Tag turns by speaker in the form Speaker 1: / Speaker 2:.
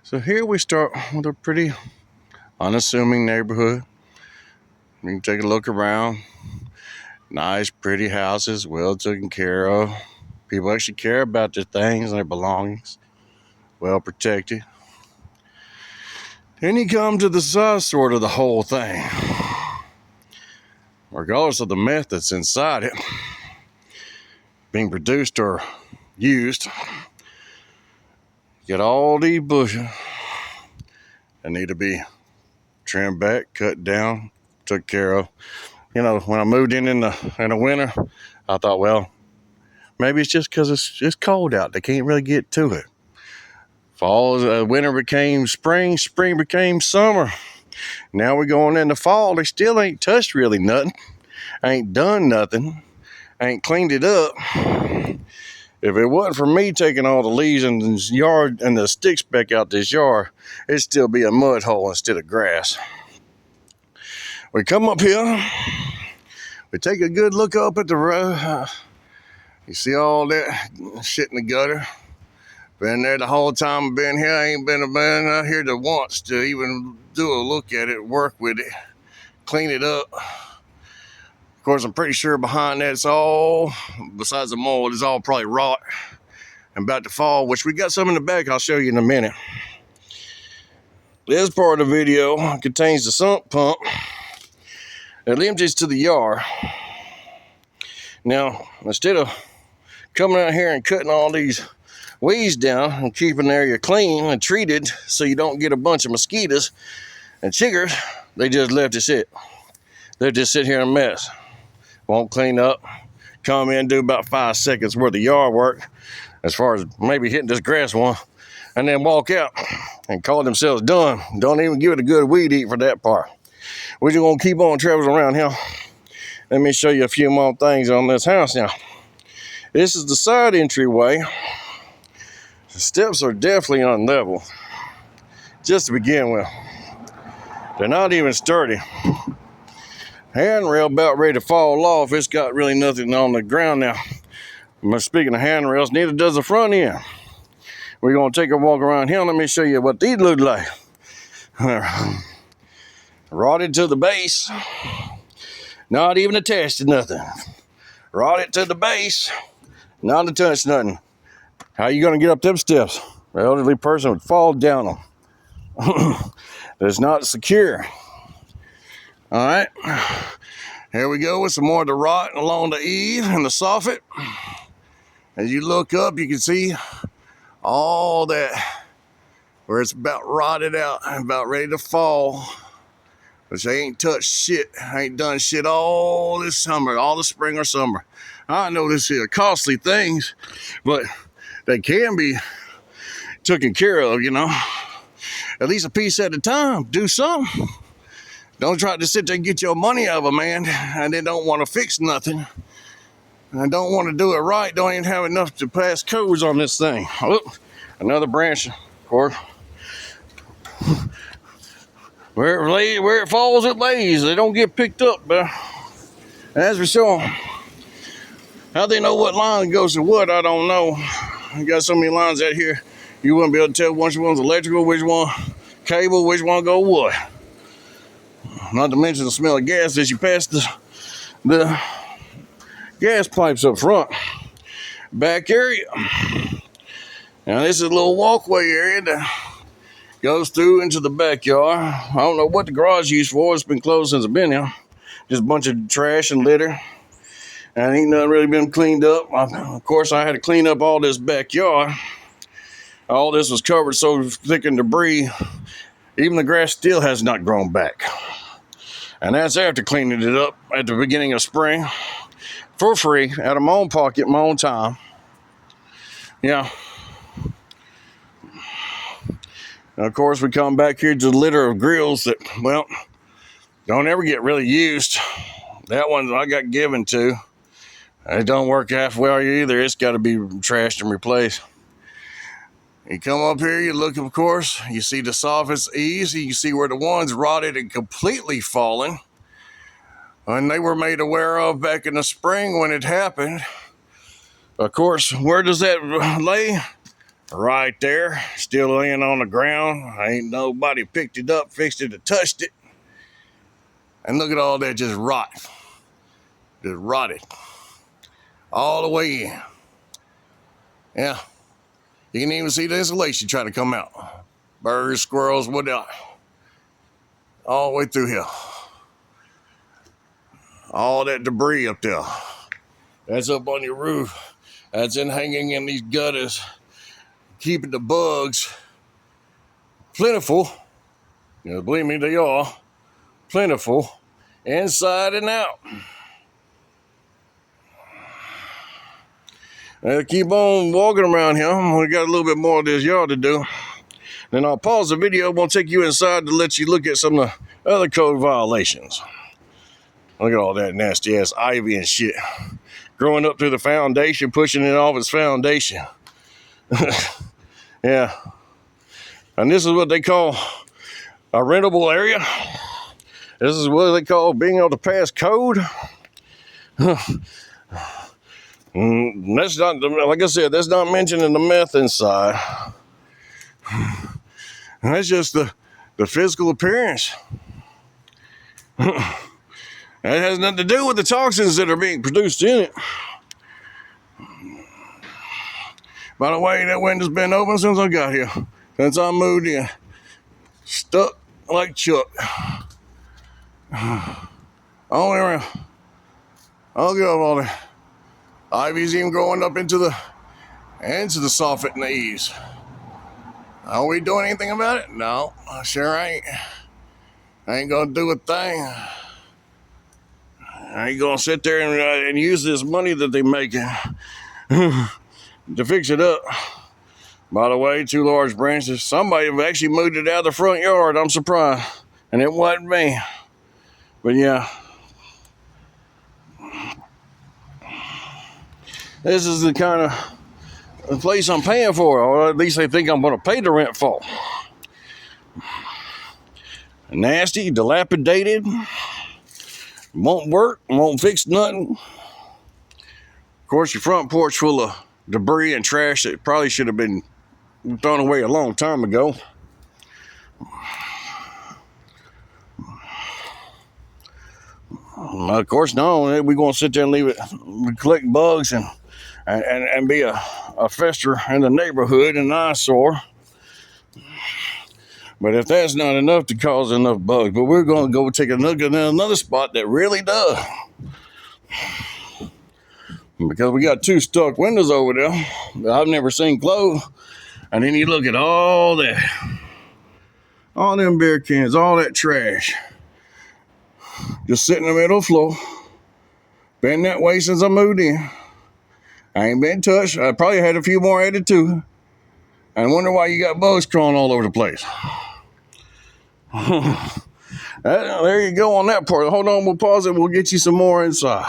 Speaker 1: So here we start with a pretty unassuming neighborhood. You can take a look around. Nice, pretty houses, well taken care of. People actually care about their things and their belongings. Well protected. Then you come to the side sort of the whole thing. Regardless of the meth that's inside it, being produced or used, get all these bushes that need to be trimmed back, cut down, took care of. You know, when I moved in the winter, I thought, well, maybe it's just because it's cold out. They can't really get to it. Fall, winter became spring, spring became summer. Now we're going into fall. They still ain't touched really nothing. Ain't done nothing. Ain't cleaned it up. If it wasn't for me taking all the leaves in this yard and the sticks back out this yard, it'd still be a mud hole instead of grass. We come up here. We take a good look up at the road. You see all that shit in the gutter. Been there the whole time I've been here. I ain't been out here to once to even do a look at it, work with it, clean it up. Of course, I'm pretty sure behind that it's all, besides the mold, it's all probably rot and about to fall, which we got some in the back I'll show you in a minute. This part of the video contains the sump pump that empties to the yard. Now, instead of coming out here and cutting all these weeds down and keeping the area clean and treated so you don't get a bunch of mosquitoes and chiggers, they just left it sit. They just sit here in a mess. Won't clean up. Come in, do about 5 seconds worth of yard work, as far as maybe hitting this grass one, and then walk out and call themselves done. Don't even give it a good weed eat for that part. We're just gonna keep on traveling around here. Let me show you a few more things on this house now. This is the side entryway. The steps are definitely unlevel, just to begin with. They're not even sturdy. Handrail about ready to fall off. It's got really nothing on the ground now. Speaking of handrails, neither does the front end. We're going to take a walk around here. Let me show you what these look like. Rotted to the base. Not even attached to nothing. Rotted to the base. Not attached to nothing. How you going to get up them steps? The elderly person would fall down them. It's not secure. All right. Here we go with some more of the rot along the eave and the soffit. As you look up, you can see all that where it's about rotted out and about ready to fall. Which they ain't touched shit. Ain't done shit all this summer, all the spring or summer. I know this is costly things, but they can be taken care of, you know. At least a piece at a time. Do something. Don't try to sit there and get your money out of a man and then don't want to fix nothing. And don't want to do it right. Don't even have enough to pass codes on this thing. Oh, another branch, of course. Where it falls, it lays. They don't get picked up, but as we saw, how they know what line goes to what, I don't know. I got so many lines out here, you wouldn't be able to tell which one's electrical, which one cable, which one go what. Not to mention the smell of gas as you pass the gas pipes up front. Back area. Now this is a little walkway area that goes through into the backyard. I don't know what the garage used for. It's been closed since I've been here. Just a bunch of trash and litter. And ain't nothing really been cleaned up. Of course, I had to clean up all this backyard. All this was covered so thick in debris. Even the grass still has not grown back. And that's after cleaning it up at the beginning of spring. For free, out of my own pocket, my own time. Yeah. And of course, we come back here to the litter of grills that, well, don't ever get really used. That one I got given to. It don't work half well either. It's got to be trashed and replaced. You come up here, you look, of course, you see the soffits easy. You see where the ones rotted and completely fallen. And they were made aware of back in the spring when it happened. Of course, where does that lay? right there, still laying on the ground. Ain't nobody picked it up, fixed it, or touched it. And look at all that just rotted all the way in. Yeah, you can even see the insulation trying to come out. Birds, squirrels, whatever. All the way through here. All that debris up there. That's up on your roof. That's in hanging in these gutters, keeping the bugs plentiful. You know, believe me, they are plentiful inside and out. I'll keep on walking around here. We got a little bit more of this yard to do. Then I'll pause the video. I'm going to take you inside to let you look at some of the other code violations. Look at all that nasty ass ivy and shit. Growing up through the foundation, pushing it off its foundation. Yeah. And this is what they call a rentable area. This is what they call being able to pass code. That's not, like I said, that's not mentioning the meth inside. That's just the physical appearance. That has nothing to do with the toxins that are being produced in it. By the way, that window's been open since I got here. Since I moved in. Stuck like Chuck. Only around. I'll go up all the ivy's even growing up into the soffit and the eaves. Are we doing anything about it? No, I sure ain't. I ain't gonna do a thing. I ain't gonna sit there and use this money that they making to fix it up. By the way, 2 large branches. Somebody have actually moved it out of the front yard. I'm surprised. And it wasn't me. But yeah. This is the kind of place I'm paying for, or at least they think I'm going to pay the rent for. Nasty, dilapidated, won't work, won't fix nothing. Of course, your front porch full of debris and trash that probably should have been thrown away a long time ago. Of course, no, we're going to sit there and leave it, collect bugs and be a fester in the neighborhood, an eyesore. But if that's not enough to cause enough bugs, but we're going to go take another spot that really does. Because we got 2 stuck windows over there that I've never seen closed. And then you look at all that. All them beer cans, all that trash. Just sitting in the middle of the floor. Been that way since I moved in. I ain't been touched. I probably had a few more added too. And wonder why you got bugs crawling all over the place. There you go on that part. Hold on, we'll pause it. We'll get you some more inside.